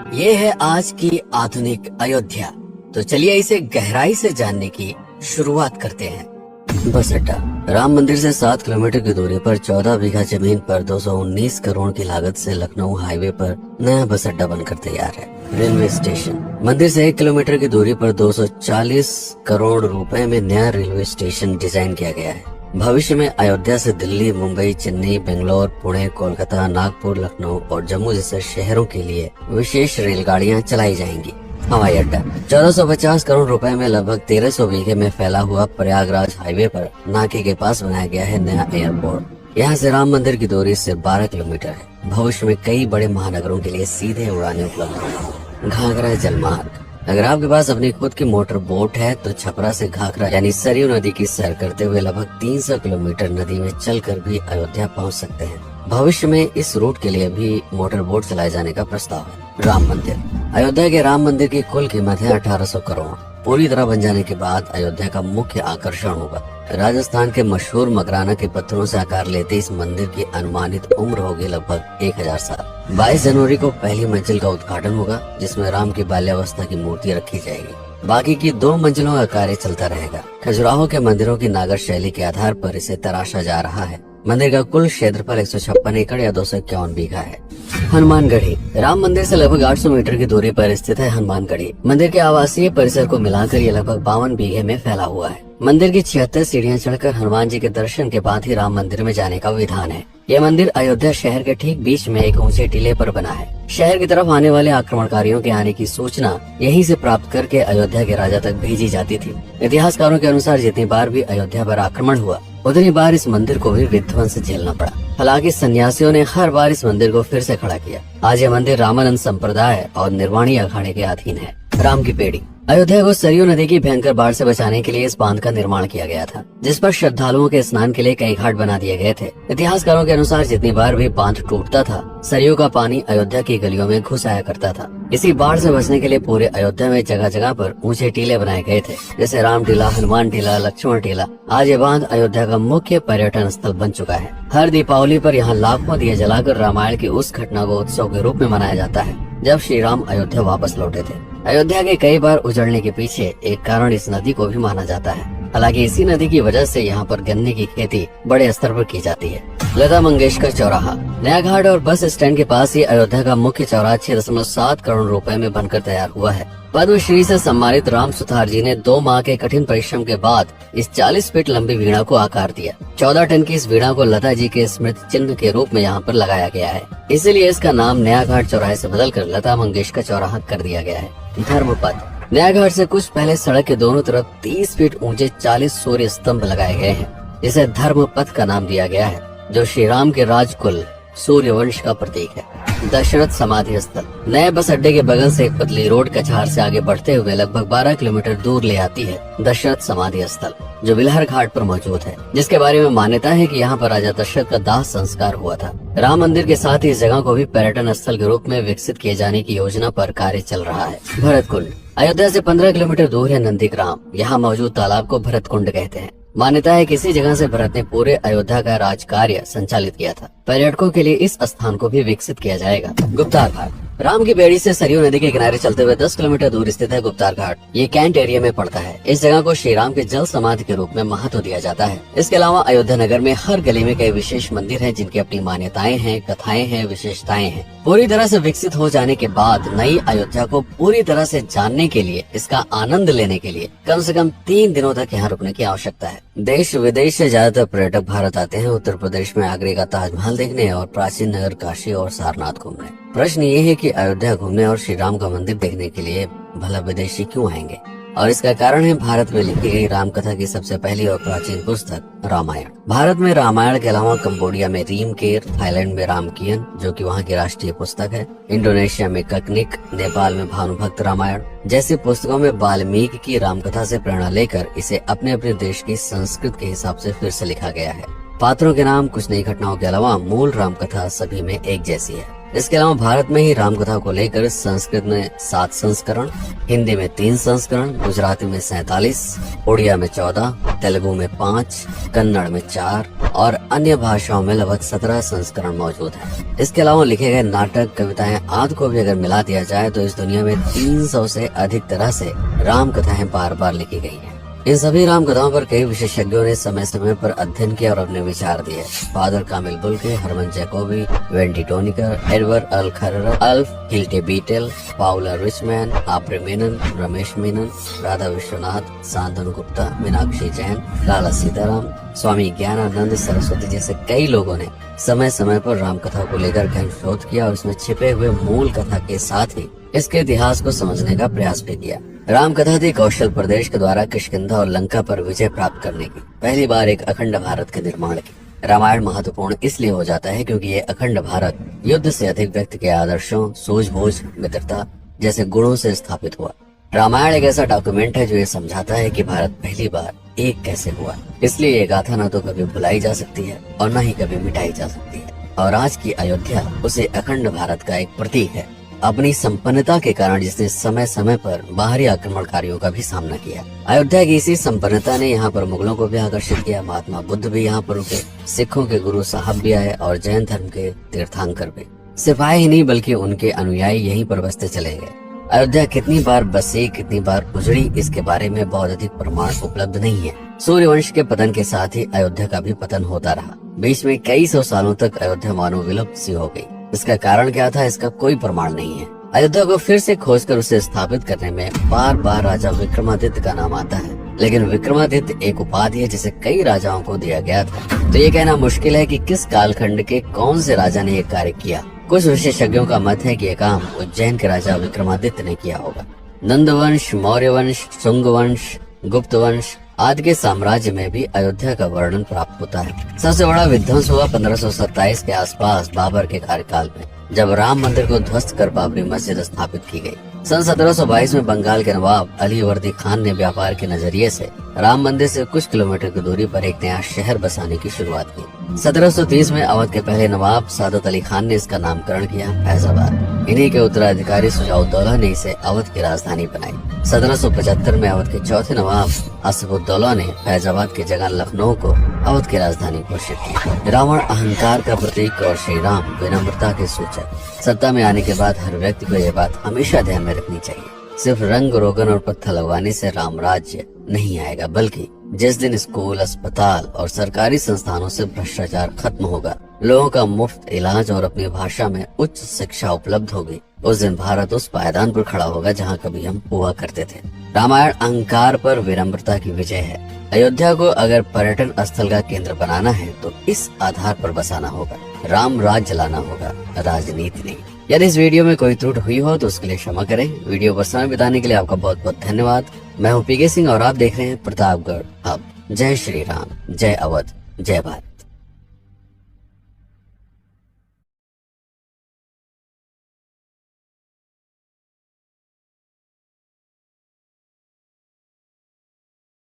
ये है आज की आधुनिक अयोध्या। तो चलिए इसे गहराई से जानने की शुरुआत करते हैं। बस अड्डा। राम मंदिर से 7 किलोमीटर की दूरी पर 14 बीघा जमीन पर 219 करोड़ की लागत से लखनऊ हाईवे पर नया बस अड्डा बनकर तैयार है। Railway station. मंदिर से 1 किलोमीटर की दूरी पर 240 करोड़ रुपए में नया रेलवे स्टेशन डिजाइन किया गया है। भविष्य में अयोध्या से दिल्ली, मुंबई, चेन्नई, बेंगलोर, पुणे, कोलकाता, नागपुर, लखनऊ और जम्मू जैसे शहरों के लिए विशेष रेलगाड़ियां चलाई जाएंगी। हवाई अड्डा। 1450 करोड़ रुपए में लगभग 1300 बीघे में फैला हुआ प्रयागराज हाईवे पर नाके के पास बनाया गया है नया एयरपोर्ट। यहाँ से राम मंदिर की दूरी सिर्फ 12 किलोमीटर है। भविष्य में कई बड़े महानगरों के लिए सीधे उड़ानें उपलब्ध होंगी। घाघरा जलमार्ग। अगर आपके पास अपनी खुद की मोटर बोट है तो छपरा से घाघरा यानी सरयू नदी की सैर करते हुए लगभग 300 किलोमीटर नदी में चलकर भी अयोध्या पहुंच सकते हैं। भविष्य में इस रूट के लिए भी मोटर बोट चलाए जाने का प्रस्ताव है। राम मंदिर। अयोध्या के राम मंदिर की कुल कीमत है 1800 करोड़। पूरी तरह बन जाने के बाद अयोध्या का मुख्य आकर्षण होगा। राजस्थान के मशहूर मकराना के पत्थरों से आकार लेते इस मंदिर की अनुमानित उम्र होगी लगभग 1000 साल। 22 जनवरी को पहली मंजिल का उद्घाटन होगा, जिसमें राम की बाल्यावस्था की मूर्ति रखी जाएगी। बाकी की 2 मंजिलों का कार्य चलता रहेगा। खजुराहो के मंदिरों की नागर शैली के आधार पर इसे तराशा जा रहा है। मंदिर का कुल क्षेत्रफल 156 एकड़ या 251 बीघा है। हनुमानगढ़ी। राम मंदिर से लगभग 800 मीटर की दूरी पर स्थित है हनुमानगढ़ी। मंदिर के आवासीय परिसर को मिलाकर ये लगभग 52 बीघे में फैला हुआ है। मंदिर की 76 सीढ़ियां चढ़कर हनुमान जी के दर्शन के बाद ही राम मंदिर में जाने का विधान है। यह मंदिर अयोध्या शहर के ठीक बीच में एक ऊंचे टीले पर बना है। शहर की तरफ आने वाले आक्रमणकारियों के आने की सूचना यहीं से प्राप्त करके अयोध्या के राजा तक भेजी जाती थी। इतिहासकारों के अनुसार जितनी बार भी अयोध्या पर आक्रमण हुआ उतनी बार इस मंदिर को भी विध्वंस झेलना पड़ा। हालांकि सन्यासियों ने हर बार इस मंदिर को फिर से खड़ा किया। आज यह मंदिर रामानंद संप्रदाय और निर्वाणी अखाड़े के अधीन है। राम की पेड़ी। अयोध्या को सरयू नदी की भयंकर बाढ़ से बचाने के लिए इस बांध का निर्माण किया गया था, जिस पर श्रद्धालुओं के स्नान के लिए कई घाट बना दिए गए थे। इतिहासकारों के अनुसार जितनी बार भी बांध टूटता था, सरयू का पानी अयोध्या की गलियों में घुस आया करता था। इसी बाढ़ से बचने के लिए पूरे अयोध्या में जगह जगह पर ऊंचे टीले बनाए गए थे, जैसे राम टीला, हनुमान टीला, लक्ष्मण टीला। आज ये बांध अयोध्या का मुख्य पर्यटन स्थल बन चुका है। हर दीपावली पर यहाँ लाखों दिए जलाकर रामायण की उस घटना को उत्सव के रूप में मनाया जाता है जब श्री राम अयोध्या वापस लौटे थे। अयोध्या के कई बार उजड़ने के पीछे एक कारण इस नदी को भी माना जाता है। हालांकि इसी नदी की वजह से यहाँ पर गन्ने की खेती बड़े स्तर पर की जाती है। लता मंगेशकर चौराहा। नया घाट और बस स्टैंड के पास ही अयोध्या का मुख्य चौराहा 6.7 करोड़ रुपए में बनकर तैयार हुआ है। पद्मश्री से सम्मानित राम सुथार जी ने 2 माह के कठिन परिश्रम के बाद इस 40 फीट लंबी वीणा को आकार दिया। 14 टन की इस वीणा को लता जी के स्मृति चिन्ह के रूप में यहाँ पर लगाया गया है। इसलिए इसका नाम नया घाट चौराहे से बदलकर लता मंगेशकर चौराहा कर दिया गया है। धर्मपथ। नया घाट से कुछ पहले सड़क के दोनों तरफ 30 फीट ऊंचे 40 सूर्य स्तंभ लगाए गए हैं, जिसे धर्मपथ का नाम दिया गया है, जो श्री राम के राजकुल सूर्यवंश का प्रतीक है। दशरथ समाधि स्थल। नए बस अड्डे के बगल से एक पतली रोड कछार से आगे बढ़ते हुए लगभग 12 किलोमीटर दूर ले आती है दशरथ समाधि स्थल, जो बिलहर घाट पर मौजूद है, जिसके बारे में मान्यता है कि यहाँ पर राजा दशरथ का दाह संस्कार हुआ था। राम मंदिर के साथ ही इस जगह को भी पर्यटन स्थल के रूप में विकसित किए जाने की योजना पर कार्य चल रहा है। भरत कुंड। अयोध्या से 15 किलोमीटर दूर है नंदीग्राम। यहाँ मौजूद तालाब को भरत कुंड कहते हैं। मान्यता है कि इसी जगह से भरत ने पूरे अयोध्या का राज कार्य संचालित किया था। पर्यटकों के लिए इस स्थान को भी विकसित किया जाएगा। गुप्तार घाट। राम की बेड़ी से सरयू नदी के किनारे चलते हुए 10 किलोमीटर दूर स्थित है गुप्तार घाट। ये कैंट एरिया में पड़ता है। इस जगह को श्री राम के जल समाधि के रूप में महत्व दिया जाता है। इसके अलावा अयोध्या नगर में हर गली में कई विशेष मंदिर हैं, जिनकी अपनी मान्यताएं हैं, कथाएं हैं, विशेषताएं हैं। पूरी तरह से विकसित हो जाने के बाद नई अयोध्या को पूरी तरह से जानने के लिए, इसका आनंद लेने के लिए कम से कम 3 दिनों तक यहाँ रुकने की आवश्यकता है। देश विदेश से ज्यादातर पर्यटक भारत आते हैं उत्तर प्रदेश में आगरे का ताजमहल देखने और प्राचीन नगर काशी और सारनाथ घूमने। प्रश्न ये है कि अयोध्या घूमने और श्री राम का मंदिर देखने के लिए भला विदेशी क्यों आएंगे? और इसका कारण है भारत में लिखी गई राम कथा की सबसे पहली और प्राचीन पुस्तक रामायण। भारत में रामायण के अलावा कंबोडिया में रीमकेर, थाईलैंड में रामकियन, जो कि वहाँ की राष्ट्रीय पुस्तक है, इंडोनेशिया में ककनिक, नेपाल में भानुभक्त रामायण जैसी पुस्तकों में वाल्मीकि की रामकथा से प्रेरणा लेकर इसे अपने अपने देश की संस्कृत के हिसाब से फिर से लिखा गया है। पात्रों के नाम, कुछ नई घटनाओं के अलावा मूल रामकथा सभी में एक जैसी है। इसके अलावा भारत में ही रामकथा को लेकर संस्कृत में 7 संस्करण, हिंदी में 3 संस्करण, गुजराती में 47, उड़िया में 14, तेलुगु में 5, कन्नड़ में 4 और अन्य भाषाओं में लगभग 17 संस्करण मौजूद है। इसके अलावा लिखे गए नाटक, कविताएं आदि को भी अगर मिला दिया जाए तो इस दुनिया में 300 से अधिक तरह से राम कथाएं बार बार लिखी गई हैं। इन सभी राम कथाओं पर कई विशेषज्ञों ने समय समय पर अध्ययन किया और अपने विचार दिए। Father Kamil Bulcke, Hermann Jacobi, Wendy Doniger, Edward अल खर्रर, Alf Hiltebeitel, Paula Richman, Aubrey Menen, Ramesh Menon, Radha Vishwanath, Shantanu Gupta, Meenakshi Jain, Lala Sitaram, Swami Gyananand Saraswati जैसे कई लोगों ने समय समय पर राम कथा को लेकर गहन शोध किया और इसमें छिपे हुए मूल कथा के साथ ही इसके इतिहास को समझने का प्रयास भी किया। राम कथा थी कौशल प्रदेश के द्वारा किष्किंधा और लंका पर विजय प्राप्त करने की पहली बार एक अखंड भारत के निर्माण की। रामायण महत्वपूर्ण इसलिए हो जाता है क्योंकि ये अखंड भारत युद्ध से अधिक व्यक्ति के आदर्शों, सूझबूझ, मित्रता जैसे गुणों से स्थापित हुआ। रामायण एक ऐसा डॉक्यूमेंट है जो ये समझाता है कि भारत पहली बार एक कैसे हुआ। इसलिए ये गाथा न तो कभी भुलाई जा सकती है और न ही कभी मिटाई जा सकती है। और आज की अयोध्या उसे अखंड भारत का एक प्रतीक है, अपनी संपन्नता के कारण जिसने समय समय पर बाहरी आक्रमणकारियों का भी सामना किया। अयोध्या की इसी संपन्नता ने यहाँ पर मुगलों को भी आकर्षित किया। महात्मा बुद्ध भी यहाँ पर रुके, सिखों के गुरु साहब भी आए और जैन धर्म के तीर्थंकर भी। सिपाही ही नहीं बल्कि उनके अनुयायी यहीं पर बसते चले गए। अयोध्या कितनी बार बसी, कितनी बार उजड़ी, इसके बारे में बहुत अधिक प्रमाण उपलब्ध नहीं है। सूर्यवंश के पतन के साथ ही अयोध्या का भी पतन होता रहा। बीच में कई सौ सालों तक अयोध्या मानो विलुप्त सी हो गई। इसका कारण क्या था, इसका कोई प्रमाण नहीं है। अयोध्या को फिर से खोजकर उसे स्थापित करने में बार बार राजा विक्रमादित्य का नाम आता है, लेकिन विक्रमादित्य एक उपाधि है जिसे कई राजाओं को दिया गया था। तो ये कहना मुश्किल है कि किस कालखंड के कौन से राजा ने ये कार्य किया। कुछ विशेषज्ञों का मत है कि यह काम उज्जैन के राजा विक्रमादित्य ने किया होगा। नंद वंश, मौर्य वंश, शुंग वंश, गुप्त वंश आदि के साम्राज्य में भी अयोध्या का वर्णन प्राप्त होता है। सबसे बड़ा विध्वंस हुआ 1527 के आसपास बाबर के कार्यकाल में, जब राम मंदिर को ध्वस्त कर बाबरी मस्जिद स्थापित की गई। सन 1722 में बंगाल के नवाब अली वर्दी खान ने व्यापार के नजरिए से राम मंदिर से कुछ किलोमीटर की दूरी पर एक नया शहर बसाने की शुरुआत की। 1730 में अवध के पहले नवाब सादत अली खान ने इसका नामकरण किया फैजाबाद। इन्हीं के उत्तराधिकारी सुजाउद्दौला ने इसे अवध की राजधानी बनाई। 1775 में अवध के चौथे नवाब आसिफुद्दौला ने फैजाबाद की जगह लखनऊ को अवध की राजधानी घोषित की। रावण अहंकार का प्रतीक और श्री राम विनम्रता के सूचक। सत्ता में आने के बाद हर व्यक्ति को यह बात हमेशा ध्यान में रखनी चाहिए, सिर्फ रंग रोगन और पत्थर लगवाने से राम राज्य नहीं आएगा, बल्कि जिस दिन स्कूल, अस्पताल और सरकारी संस्थानों से भ्रष्टाचार खत्म होगा, लोगों का मुफ्त इलाज और अपनी भाषा में उच्च शिक्षा उपलब्ध होगी, उस दिन भारत उस पायदान पर खड़ा होगा जहाँ कभी हम हुआ करते थे। रामायण अहंकार पर विनम्रता की विजय है। अयोध्या को अगर पर्यटन स्थल का केंद्र बनाना है तो इस आधार पर बसाना होगा, राम राज चलाना होगा, राजनीति नहीं। यदि इस वीडियो में कोई त्रुटि हुई हो तो उसके लिए क्षमा करें। वीडियो पर समय बिताने के लिए आपका बहुत बहुत धन्यवाद। मैं हूँ पीके सिंह और आप देख रहे हैं प्रतापगढ़ हब। जय श्री राम, जय अवध, जय भारत।